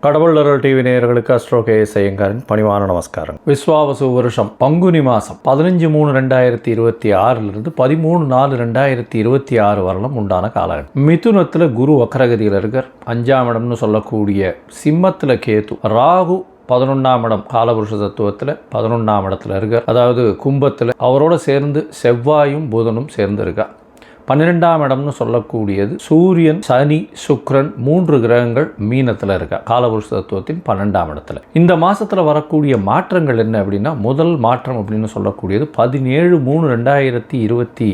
கடவுள் அருள் டிவி நேயர்களுக்கு astro KS ஐயங்காரின் பணிவான நமஸ்காரம். விஸ்வாவசு வருஷம் பங்குனி மாதம் 15/3/2026 13/4/2026 வரலும் உண்டான காலகட்டம். மிதுனத்தில் குரு வக்கரகதியில் இருக்கார். 5ஆம் இடம்னு சொல்லக்கூடிய சிம்மத்தில் கேது, ராகு 11ஆம் இடம் காலபுருஷ தத்துவத்தில் 11ஆம் இடத்துல இருக்கார். அதாவது கும்பத்தில் அவரோட சேர்ந்து செவ்வாயும் புதனும் சேர்ந்து இருக்கார். 12ஆம் இடம்னு சொல்லக்கூடியது சூரியன், சனி, சுக்கிரன் 3 கிரகங்கள் மீனத்தில் இருக்கா காலபுருஷ தத்துவத்தின் 12ஆம் இடத்துல. இந்த மாதத்தில் வரக்கூடிய மாற்றங்கள் என்ன அப்படின்னா, முதல் மாற்றம் அப்படின்னு சொல்லக்கூடியது 17/3/2026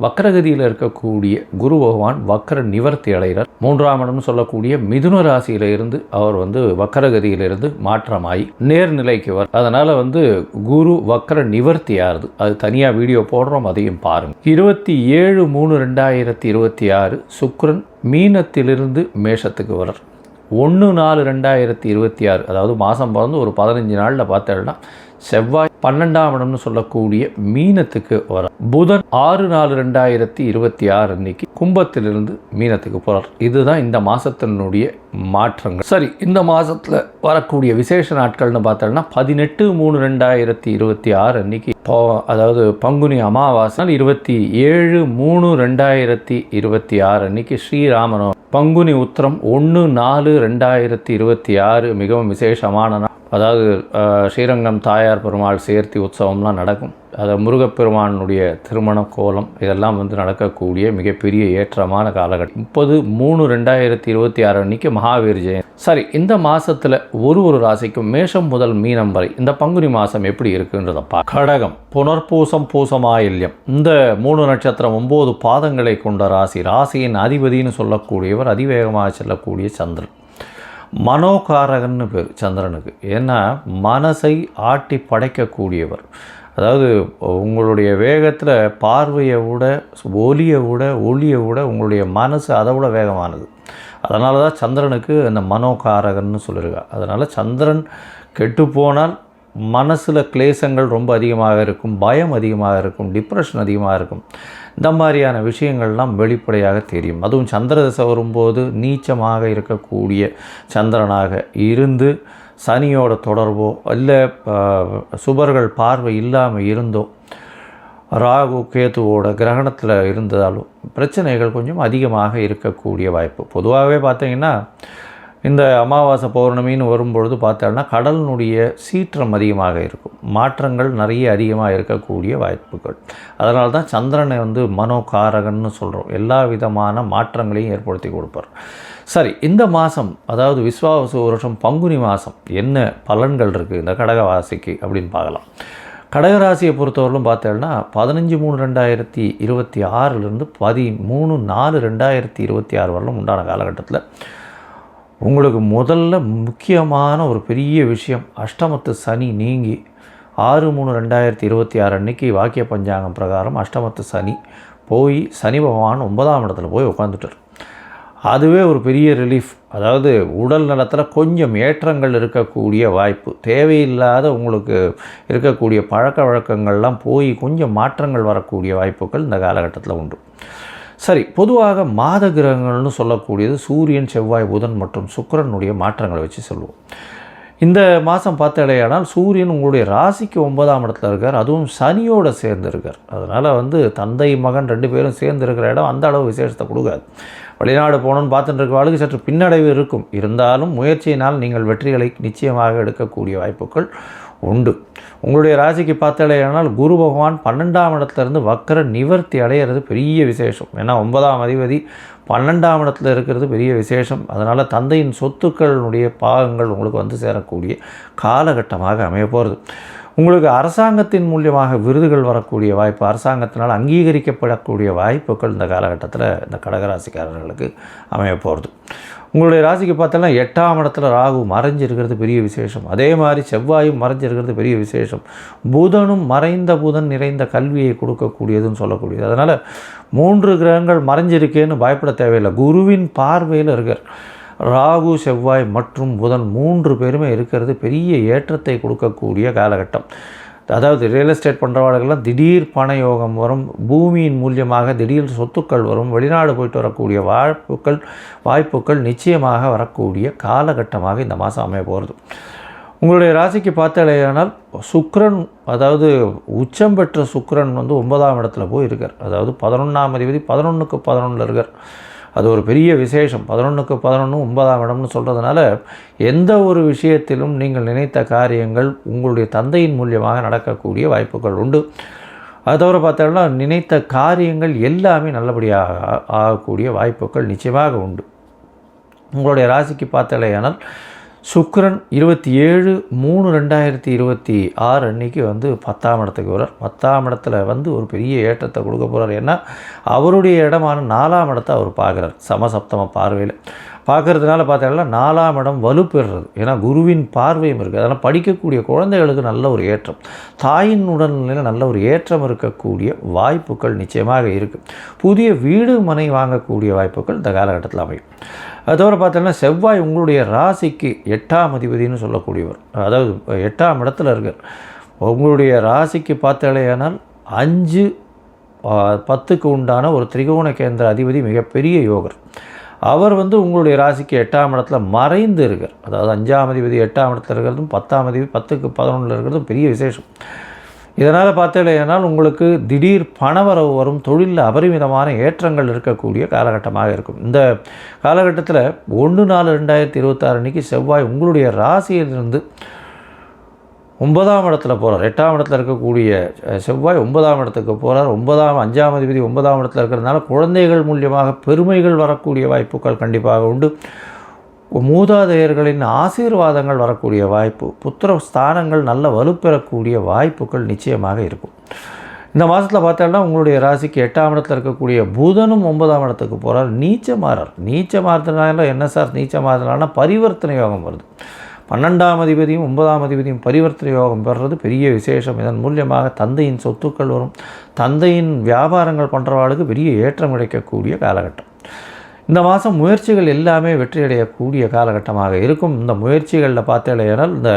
வக்கரகதியில் இருக்கக்கூடிய குரு பகவான் வக்கர நிவர்த்தி அடைகிறார். 3ஆம் இடம்னு சொல்லக்கூடிய மிதுன ராசியில இருந்து அவர் வக்கரகதியிலிருந்து மாற்றமாகி நேர்நிலைக்கு வர. அதனால குரு வக்கர நிவர்த்தி ஆறுது. அது தனியாக வீடியோ போடுறோம், அதையும் பாருங்க. 27/3/2026 சுக்கிரன் மீனத்திலிருந்து மேஷத்துக்கு வரார். 1/4/2026 அதாவது மாதம் பிறந்து ஒரு 15 நாளில் பார்த்தேன்னா செவ்வாய் 12ஆம் இடம்னு சொல்லக்கூடிய மீனத்துக்கு வர. புதன் 6/4/2026 அன்னைக்கு கும்பத்திலிருந்து மீனத்துக்கு போகிறார். இதுதான் இந்த மாதத்தினுடைய மாற்றங்கள். சரி, இந்த மாதத்தில் வரக்கூடிய விசேஷ நாட்கள்னு பார்த்தோம்னா 18/3/2026 அன்னைக்கு அதாவது பங்குனி அமாவாசை. 27/3/2026 அன்னைக்கு ஸ்ரீராமனோ. பங்குனி உத்திரம் 1/4/2026 மிகவும் விசேஷமான நாள். அதாவது ஸ்ரீரங்கம் தாயார் பெருமாள் சேர்த்தி உற்சவம்லாம் நடக்கும். அது முருகப்பெருமானுடைய திருமண கோலம் இதெல்லாம் நடக்கக்கூடிய மிகப்பெரிய ஏற்றமான காலகட்டம். 30/3/2026 அன்னைக்கு மகாவீர் ஜெயந்தி. சரி, இந்த மாதத்தில் ஒரு ராசிக்கும் மேஷம் முதல் மீனம் வரை இந்த பங்குனி மாதம் எப்படி இருக்குன்றதப்பா. கடகம், புனர்பூசம், பூசமாயில்யம் இந்த 3 நட்சத்திரம் 9 பாதங்களை கொண்ட ராசி. ராசியின் அதிபதினு சொல்லக்கூடியவர் அதிவேகமாக செல்லக்கூடிய சந்திரன். மனோகாரகன்னு பேர் சந்திரனுக்கு. ஏன்னா மனசை ஆட்டி படைக்கக்கூடியவர். அதாவது உங்களுடைய வேகத்தில் பார்வையை விட, ஒலியை விட, உங்களுடைய மனசு அதை விட வேகமானது. அதனால தான் சந்திரனுக்கு அந்த மனோகாரகன்னு சொல்லியிருக்கா. அதனால் சந்திரன் கெட்டுப்போனால் மனசில் கிளேசங்கள் ரொம்ப அதிகமாக இருக்கும், பயம் அதிகமாக இருக்கும், டிப்ரெஷன் அதிகமாக இருக்கும். இந்த மாதிரியான விஷயங்கள்லாம் வெளிப்படையாக தெரியும். அதுவும் சந்திர தசை வரும்போது நீச்சமாக இருக்கக்கூடிய சந்திரனாக இருந்து சனியோட தொடர்போ இல்லை சுபர்கள் பார்வை இல்லாமல் இருந்தோ ராகு கேதுவோட கிரகணத்தில் இருந்ததாலும் பிரச்சனைகள் கொஞ்சம் அதிகமாக இருக்கக்கூடிய வாய்ப்பு. பொதுவாகவே பார்த்திங்கன்னா இந்த அமாவாசை பௌர்ணமின்னு வரும்பொழுது பார்த்தோன்னா கடலினுடைய சீற்றம் அதிகமாக இருக்கும், மாற்றங்கள் நிறைய அதிகமாக இருக்கக்கூடிய வாய்ப்புகள். அதனால தான் சந்திரனை மனோகாரகன்னு சொல்கிறோம். எல்லா விதமான மாற்றங்களையும் ஏற்படுத்தி கொடுப்பார். சரி, இந்த மாதம் அதாவது விஸ்வாவசு வருஷம் பங்குனி மாதம் என்ன பலன்கள் இருக்குது இந்த கடகராசிக்கு அப்படின்னு பார்க்கலாம். கடகராசியை பொறுத்தவரையிலும் பார்த்தோன்னா 15/3/2026 13/4/2026 வரலும் உண்டான காலகட்டத்தில் உங்களுக்கு முதல்ல முக்கியமான ஒரு பெரிய விஷயம், அஷ்டமத்து சனி நீங்கி 6/3/2026 அன்னைக்கு வாக்கிய பஞ்சாங்கம் பிரகாரம் அஷ்டமத்து சனி போய் சனி பகவான் 9ஆம் இடத்துல போய் உட்காந்துட்டார். அதுவே ஒரு பெரிய ரிலீஃப். அதாவது உடல் நலத்தில் கொஞ்சம் ஏற்றங்கள் இருக்கக்கூடிய வாய்ப்பு. தேவையில்லாத உங்களுக்கு இருக்கக்கூடிய பழக்க வழக்கங்கள்லாம் போய் கொஞ்சம் மாற்றங்கள் வரக்கூடிய வாய்ப்புகள் இந்த காலகட்டத்தில் உண்டு. சரி, பொதுவாக மாத கிரகங்கள்னு சொல்லக்கூடியது சூரியன், செவ்வாய், புதன் மற்றும் சுக்கிரனுடைய மாற்றங்களை வச்சு சொல்லுவோம். இந்த மாதம் பார்த்தாலேயானால் சூரியன் உங்களுடைய ராசிக்கு 9ஆம் இடத்துல இருக்கார். அதுவும் சனியோடு சேர்ந்து இருக்கார். அதனால் தந்தை மகன் 2 பேரும் சேர்ந்து இருக்கிற இடம் அந்த அளவு விசேஷத்தை கொடுக்காது. வெளிநாடு போகணுன்னு பார்த்துட்டு இருக்க வாழ்க்கை சற்று பின்னடைவு இருக்கும். இருந்தாலும் முயற்சியினால் நீங்கள் வெற்றிகளை நிச்சயமாக எடுக்கக்கூடிய வாய்ப்புகள் உண்டு. உங்களுடைய ராசிக்கு பார்த்தாலேயானால் குரு பகவான் 12ஆம் இடத்துலேருந்து வக்கர நிவர்த்தி அடைகிறது பெரிய விசேஷம். ஏன்னா 9ஆம் அதிபதி 12ஆம் இடத்துல இருக்கிறது பெரிய விசேஷம். அதனால் தந்தையின் சொத்துக்களுடைய பாகங்கள் உங்களுக்கு சேரக்கூடிய காலகட்டமாக அமைய போகிறது. உங்களுக்கு அரசாங்கத்தின் மூலியமாக விருதுகள் வரக்கூடிய வாய்ப்பு, அரசாங்கத்தினால் அங்கீகரிக்கப்படக்கூடிய வாய்ப்புகள் இந்த காலகட்டத்தில் இந்த கடகராசிக்காரர்களுக்கு அமைய போகிறது. உங்களுடைய ராசிக்கு பார்த்தோன்னா 8ஆம் இடத்துல ராகு மறைஞ்சிருக்கிறது பெரிய விசேஷம். அதே மாதிரி செவ்வாயும் மறைஞ்சிருக்கிறது பெரிய விசேஷம். புதனும் மறைந்த புதன் நிறைந்த கல்வியை கொடுக்கக்கூடியதுன்னு சொல்லக்கூடியது. அதனால் 3 கிரகங்கள் மறைஞ்சிருக்கேன்னு பயப்பட தேவையில்லை. குருவின் பார்வையில் இருக்கார். ராகு, செவ்வாய் மற்றும் புதன் 3 பேருமே இருக்கிறது பெரிய ஏற்றத்தை கொடுக்கக்கூடிய காலகட்டம். அதாவது ரியல் எஸ்டேட் பண்ணுறவாளுக்கெல்லாம் திடீர் பண யோகம் வரும், பூமியின் மூலியமாக திடீர் சொத்துக்கள் வரும், வெளிநாடு போயிட்டு வரக்கூடிய வாய்ப்புகள் நிச்சயமாக வரக்கூடிய காலகட்டமாக இந்த மாதம் அமைய போகிறது. உங்களுடைய ராசிக்கு பார்த்தாலேயானால் சுக்கிரன், அதாவது உச்சம் பெற்ற சுக்கிரன் 9ஆம் இடத்துல போய் இருக்கார். அதாவது 11ஆம் அதிபதி 11க்கு 11 இருக்கார். அது ஒரு பெரிய விசேஷம். 11க்கு 11 9ஆம் இடம்னு சொல்கிறதுனால எந்த ஒரு விஷயத்திலும் நீங்கள் நினைத்த காரியங்கள் உங்களுடைய தந்தையின் மூலியமாக நடக்கக்கூடிய வாய்ப்புகள் உண்டு. அது தவிர பார்த்தோம்னா நினைத்த காரியங்கள் எல்லாமே நல்லபடியாக ஆகக்கூடிய வாய்ப்புகள் நிச்சயமாக உண்டு. உங்களுடைய ராசிக்கு பார்த்தாலேயானால் சுக்கிரன் 27/3/2026 அன்றைக்கி 10ஆம் இடத்துக்கு வரார். 10ஆம் இடத்துல ஒரு பெரிய ஏற்றத்தை கொடுக்க போகிறார். ஏன்னா அவருடைய இடமான 4ஆம் இடத்தை அவர் பார்க்குறார். சமசப்தம பார்வையில் பார்க்குறதுனால பார்த்தீங்கன்னா 4ஆம் இடம் வலுப்பெறுறது. ஏன்னா குருவின் பார்வையும் இருக்குது. அதனால் படிக்கக்கூடிய குழந்தைகளுக்கு நல்ல ஒரு ஏற்றம், தாயின் உடல்நிலையில் நல்ல ஒரு ஏற்றம் இருக்கக்கூடிய வாய்ப்புகள் நிச்சயமாக இருக்குது. புதிய வீடு மனை வாங்கக்கூடிய வாய்ப்புகள் இந்த காலகட்டத்தில் அமையும். அது தவிர பார்த்தீங்கன்னா செவ்வாய் உங்களுடைய ராசிக்கு 8ஆம் அதிபதினு சொல்லக்கூடியவர், அதாவது 8ஆம் இடத்துல இருக்கார். உங்களுடைய ராசிக்கு பார்த்தாலேயானால் 5-10க்கு உண்டான ஒரு திரிகோண கேந்திர அதிபதி மிகப்பெரிய யோகர். அவர் உங்களுடைய ராசிக்கு 8ஆம் இடத்துல மறைந்து இருக்கார். அதாவது 5ஆம் அதிபதி 8ஆம் இடத்துல இருக்கிறதும் 10ஆம் அதிபதி 10க்கு 11 இருக்கிறதும் பெரிய விசேஷம். இதனால் பார்த்தாலேயானால் உங்களுக்கு திடீர் பணவரவு வரும், தொழிலில் அபரிமிதமான ஏற்றங்கள் இருக்கக்கூடிய காலகட்டமாக இருக்கும். இந்த காலகட்டத்தில் 1/4/2026 அன்றைக்கி செவ்வாய் உங்களுடைய ராசியிலிருந்து 9ஆம் இடத்துல போகிறார். 8ஆம் இடத்துல இருக்கக்கூடிய செவ்வாய் 9ஆம் இடத்துக்கு போகிறார். 5ஆம் அதிபதி 9ஆம் இடத்துல இருக்கிறதுனால குழந்தைகள் மூலியமாக பெருமைகள் வரக்கூடிய வாய்ப்புகள் கண்டிப்பாக உண்டு. மூதாதையர்களின் ஆசீர்வாதங்கள் வரக்கூடிய வாய்ப்பு, புத்திர ஸ்தானங்கள் நல்ல வலுப்பெறக்கூடிய வாய்ப்புகள் நிச்சயமாக இருக்கும். இந்த மாதத்தில் பார்த்தோம்னா உங்களுடைய ராசிக்கு 8ஆம் இடத்துல இருக்கக்கூடிய புதனும் 9ஆம் இடத்துக்கு போகிறார். நீச்சமாறதுனால என்ன சார் நீச்சமாறதுனால பரிவர்த்தனை யோகம் வருது. 12ஆம் அதிபதியும் 9ஆம் அதிபதியும் பரிவர்த்தனை யோகம் பெறுறது பெரிய விசேஷம். இதன் மூலியமாக தந்தையின் சொத்துக்கள் வரும், தந்தையின் வியாபாரங்கள் பண்ணுறவாளுக்கு பெரிய ஏற்றம் கிடைக்கக்கூடிய காலகட்டம். இந்த மாதம் முயற்சிகள் எல்லாமே வெற்றியடையக்கூடிய காலகட்டமாக இருக்கும். இந்த முயற்சிகளில் பார்த்தாலேயானால் இந்த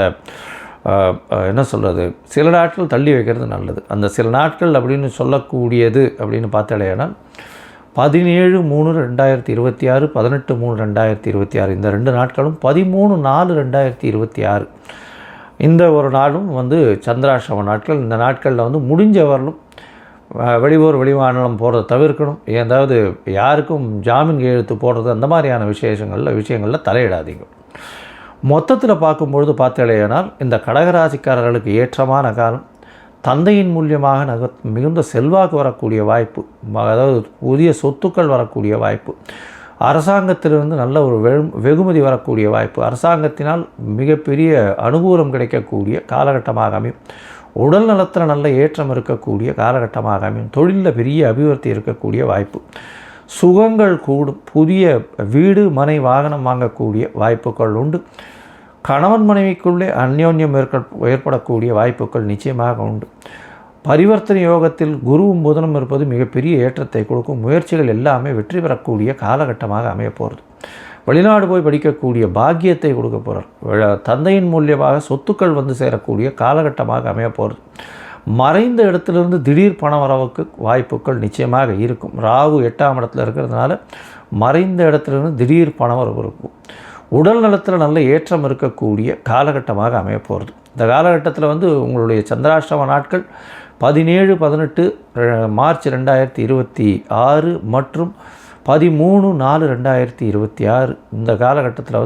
என்ன சொல்கிறது, சில நாட்கள் தள்ளி வைக்கிறது நல்லது. அந்த சில நாட்கள் அப்படின்னு சொல்லக்கூடியது அப்படின்னு பார்த்தாலேயானால் 17/3/2026, 18/3/2026 இந்த 2 நாட்களும், 13/4/2026 இந்த ஒரு நாளும் சந்திராஷ்டம நாட்கள். இந்த நாட்களில் முடிஞ்சவர்களும் வெளியூர் வெளிமாநிலம் போகிறத தவிர்க்கணும். ஏதாவது யாருக்கும் ஜாமீன் கையெழுத்து போடுறது அந்த மாதிரியான விஷயங்களில் தலையிடாதீங்க. மொத்தத்தில் பார்க்கும்பொழுது பார்த்தாலேயானால் இந்த கடகராசிக்காரர்களுக்கு ஏற்றமான காலம். தந்தையின் மூலியமாக மிகுந்த செல்வாக்கு வரக்கூடிய வாய்ப்பு, அதாவது புதிய சொத்துக்கள் வரக்கூடிய வாய்ப்பு, அரசாங்கத்திலிருந்து நல்ல ஒரு வெகுமதி வரக்கூடிய வாய்ப்பு, அரசாங்கத்தினால் மிகப்பெரிய அனுகூலம் கிடைக்கக்கூடிய காலகட்டமாக அமையும். உடல் நலத்தில் நல்ல ஏற்றம் இருக்கக்கூடிய காலகட்டமாக அமையும். தொழிலில் பெரிய அபிவிருத்தி இருக்கக்கூடிய வாய்ப்பு, சுகங்கள் கூடும், புதிய வீடு மனை வாகனம் வாங்கக்கூடிய வாய்ப்புகள் உண்டு. கணவன் மனைவிக்குள்ளே அந்யோன்யம் ஏற்படக்கூடிய வாய்ப்புகள் நிச்சயமாக உண்டு. பரிவர்த்தனை யோகத்தில் குருவும் புதனும் இருப்பது மிகப்பெரிய ஏற்றத்தை கொடுக்கும். முயற்சிகள் எல்லாமே வெற்றி பெறக்கூடிய காலகட்டமாக அமைய போகிறது. வெளிநாடு போய் படிக்கக்கூடிய பாக்கியத்தை கொடுக்க போகிறார். தந்தையின் மூலியமாக சொத்துக்கள் சேரக்கூடிய காலகட்டமாக அமைய போகிறது. மறைந்த இடத்துலேருந்து திடீர் பண வரவுக்கு வாய்ப்புகள் நிச்சயமாக இருக்கும். ராகு 8ஆம் இடத்துல இருக்கிறதுனால மறைந்த இடத்துலேருந்து திடீர் பண வரவு இருக்கும். உடல் நலத்தில் நல்ல ஏற்றம் இருக்கக்கூடிய காலகட்டமாக அமைய போகிறது. இந்த காலகட்டத்தில் உங்களுடைய சந்திராஷ்டம நாட்கள் 17-18 மார்ச் 2026 மற்றும் 13/4/2026 இந்த காலகட்டத்தில்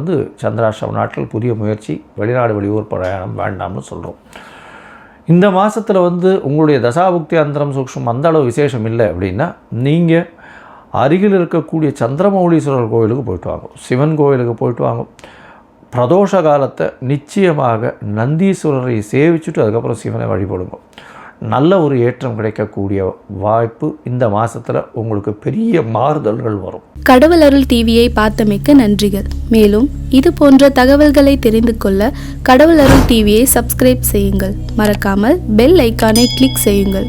சந்திராஷ்டம நாட்கள். புதிய முயற்சி, வெளிநாடு வெளியூர் பிரயாணம் வேண்டாம்னு சொல்கிறோம். இந்த மாதத்தில் உங்களுடைய தசாபுக்தி அந்தரம் சூக்ஷ்மம் அந்த அளவு விசேஷம் இல்லை அப்படின்னா நீங்கள் அருகில் இருக்கக்கூடிய சந்திரமௌலீஸ்வரர் கோயிலுக்கு போயிட்டு வாங்க, சிவன் கோயிலுக்கு போயிட்டு வாங்க. பிரதோஷ காலத்தை நிச்சயமாக நந்தீஸ்வரரை சேவிச்சுட்டு அதுக்கப்புறம் சிவனை வழிபடுங்க. நல்ல ஒரு ஏற்றம் கிடைக்கக்கூடிய வாய்ப்பு இந்த மாதத்தில் உங்களுக்கு பெரிய மாறுதல்கள் வரும். கடவுள் அருள் டிவியை பார்த்தமைக்க நன்றிகள். மேலும் இது போன்ற தகவல்களை தெரிந்து கொள்ள கடவுள் அருள் டிவியை சப்ஸ்கிரைப் செய்யுங்கள். மறக்காமல் பெல் ஐக்கானை கிளிக் செய்யுங்கள்.